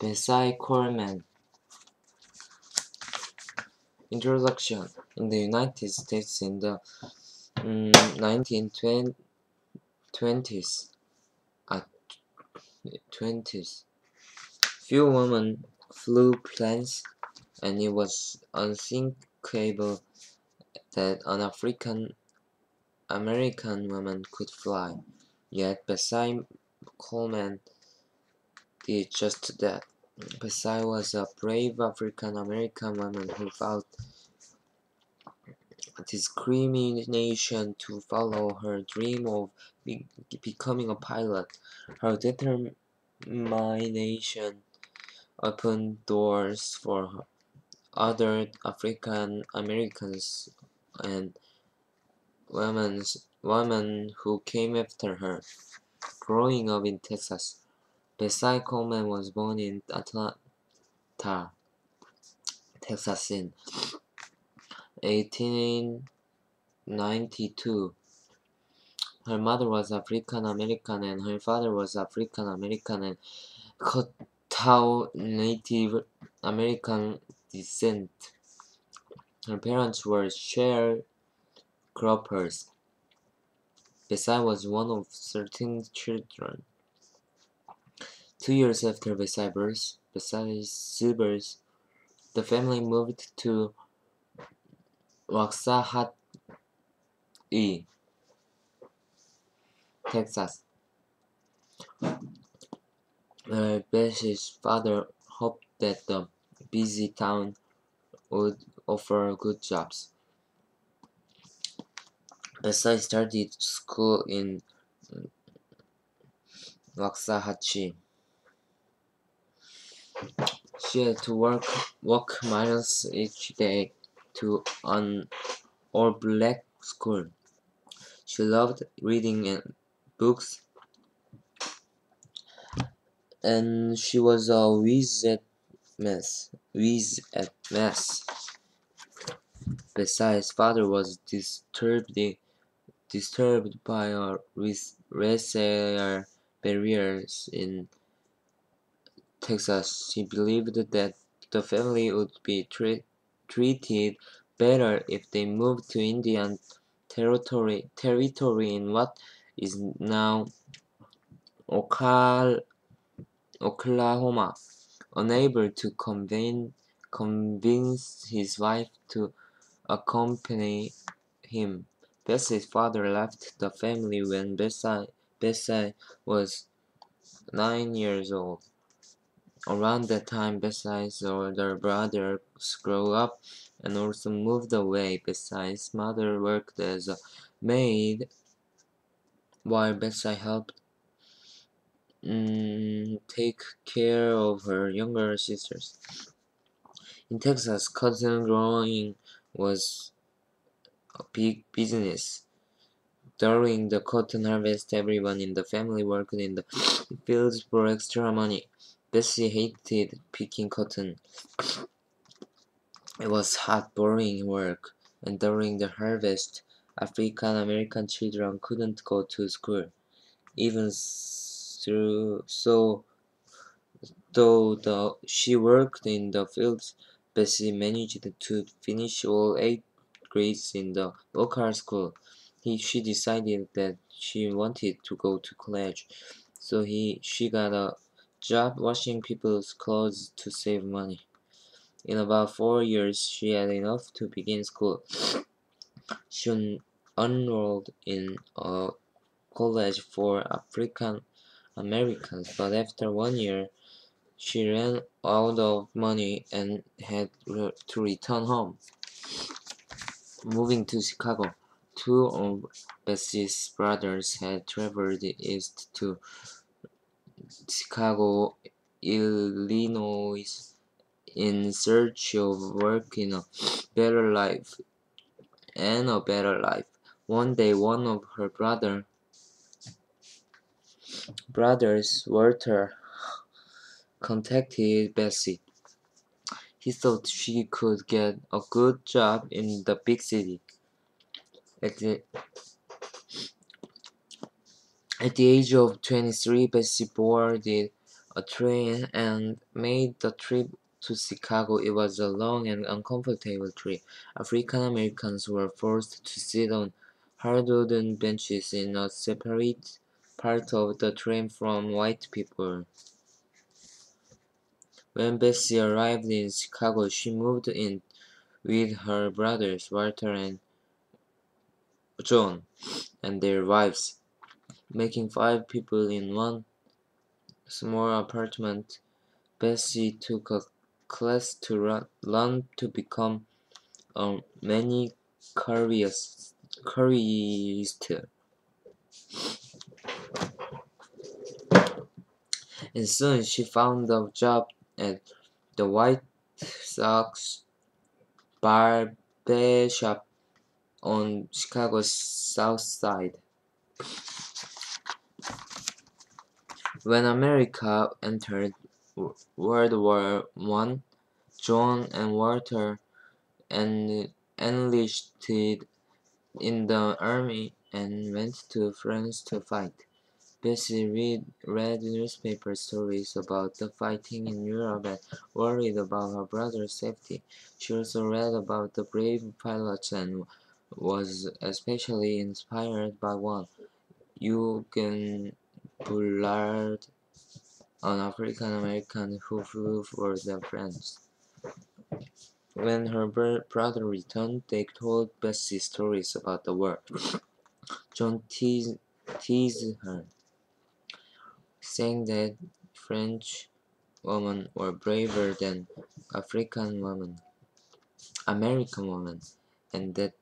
Bessie Coleman. Introduction. In the United States in the 1920s, few women flew planes, and it was unthinkable that an African American woman could fly. Yet Bessie Coleman did just that. Bessie was a brave African American woman who fought discrimination to follow her dream of becoming a pilot. Her determination opened doors for other African Americans and women who came after her. Growing up in Texas, Bessie Coleman was born in Atlanta, Texas in 1892. Her mother was African American and her father was African American and Choctaw Native American descent. Her parents were sharecroppers. Bessie was one of 13 children. 2 years after Bessie's birth, the family moved to Waxahachie, Texas, where Bessie's father hoped that the busy town would offer good jobs. Bessie started school in Waxahachie. She had to walk miles each day to an all-black school. She loved reading books, and she was a whiz at math. Bessie's father was disturbed by racial barriers in Texas. He believed that the family would be treated better if they moved to Indian territory in what is now Oklahoma. Unable to convince his wife to accompany him, Bessie's father left the family when Bessie was 9 years old. Around that time, Bessie's older brothers grew up and also moved away. Bessie's mother worked as a maid while Bessie helped take care of her younger sisters. In Texas, cotton growing was a big business. During the cotton harvest, everyone in the family worked in the fields for extra money. Bessie hated picking cotton. It was hot, boring work, and during the harvest, African American children couldn't go to school. Though she worked in the fields, Bessie managed to finish all 8 grades in the local school. She decided that she wanted to go to college, so she got a job washing people's clothes to save money. In about 4 years, she had enough to begin school. She enrolled in a college for African Americans, but after 1 year, she ran out of money and had to return home. Moving to Chicago, 2 of Bessie's brothers had traveled east to Chicago, Illinois, in search of work in a better life. One day, one of her brothers, Walter, contacted Bessie. He thought she could get a good job in the big city. At the age of 23, Bessie boarded a train and made the trip to Chicago. It was a long and uncomfortable trip. African Americans were forced to sit on hard wooden benches in a separate part of the train from white people. When Bessie arrived in Chicago, she moved in with her brothers Walter and John and their wives, making 5 people in one small apartment. Bessie took a class to learn to become a manicurist, and soon she found a job at the White Sox barber shop on Chicago's South Side. When America entered World War I, John and Walter enlisted in the army and went to France to fight. Bessie read newspaper stories about the fighting in Europe and worried about her brother's safety. She also read about the brave pilots and was especially inspired by one, Eugen Bullard, an African American who flew for the French. When her brother returned, they told Bessie stories about the war. John teased her, saying that French women were braver than American women, and that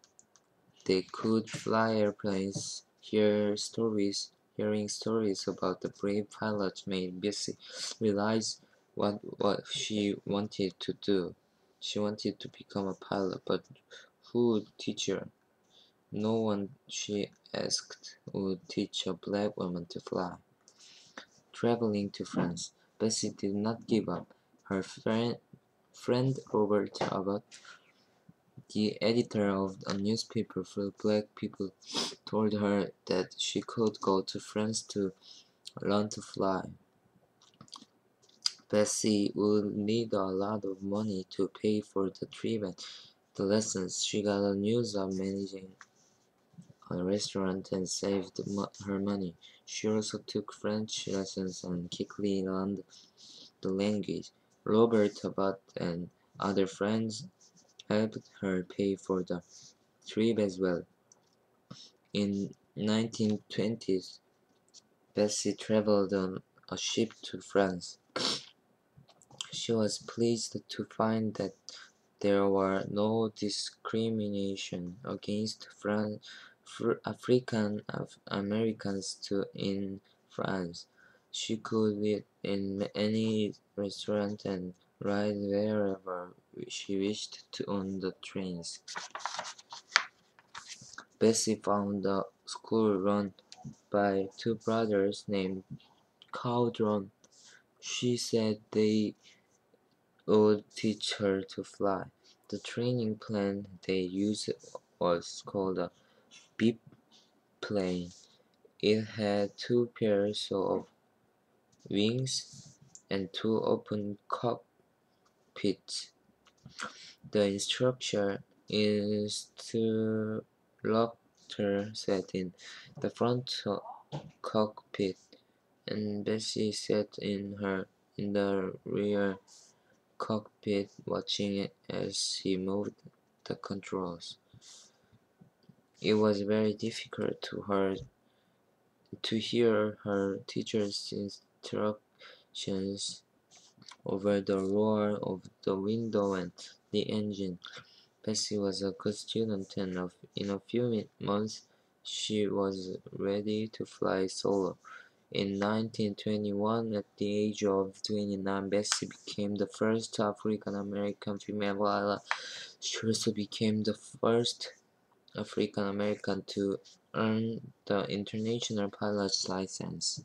they could fly airplanes. Hearing stories about the brave pilots made Bessie realize what she wanted to do. She wanted to become a pilot, but who would teach her? No one, she asked, would teach a black woman to fly. Traveling to France, Bessie did not give up. Her friend Robert Abbott, the editor of a newspaper for black people, told her that she could go to France to learn to fly. Bessie would need a lot of money to pay for the trip and the lessons. She got the news of managing a restaurant and saved her money. She also took French lessons and quickly learned the language. Robert Abbott and other friends helped her pay for the trip as well. In 1920s, Bessie traveled on a ship to France. She was pleased to find that there were no discrimination against African Americans in France. She could eat in any restaurant and ride wherever she wished to on the trains. Bessie found a school run by 2 brothers named Caldron. She said they would teach her to fly. The training plane they used was called a biplane. It had 2 pairs of wings and 2 open cockpits. The instructor sat in the front cockpit, and Bessie sat in the rear cockpit, watching as he moved the controls. It was very difficult to hear her teacher's instructions over the roar of the window and the engine. Bessie was a good student, and in a few months she was ready to fly solo. In 1921, at the age of 29, Bessie became the first African American female pilot. She also became the first African American to earn the International Pilot's License.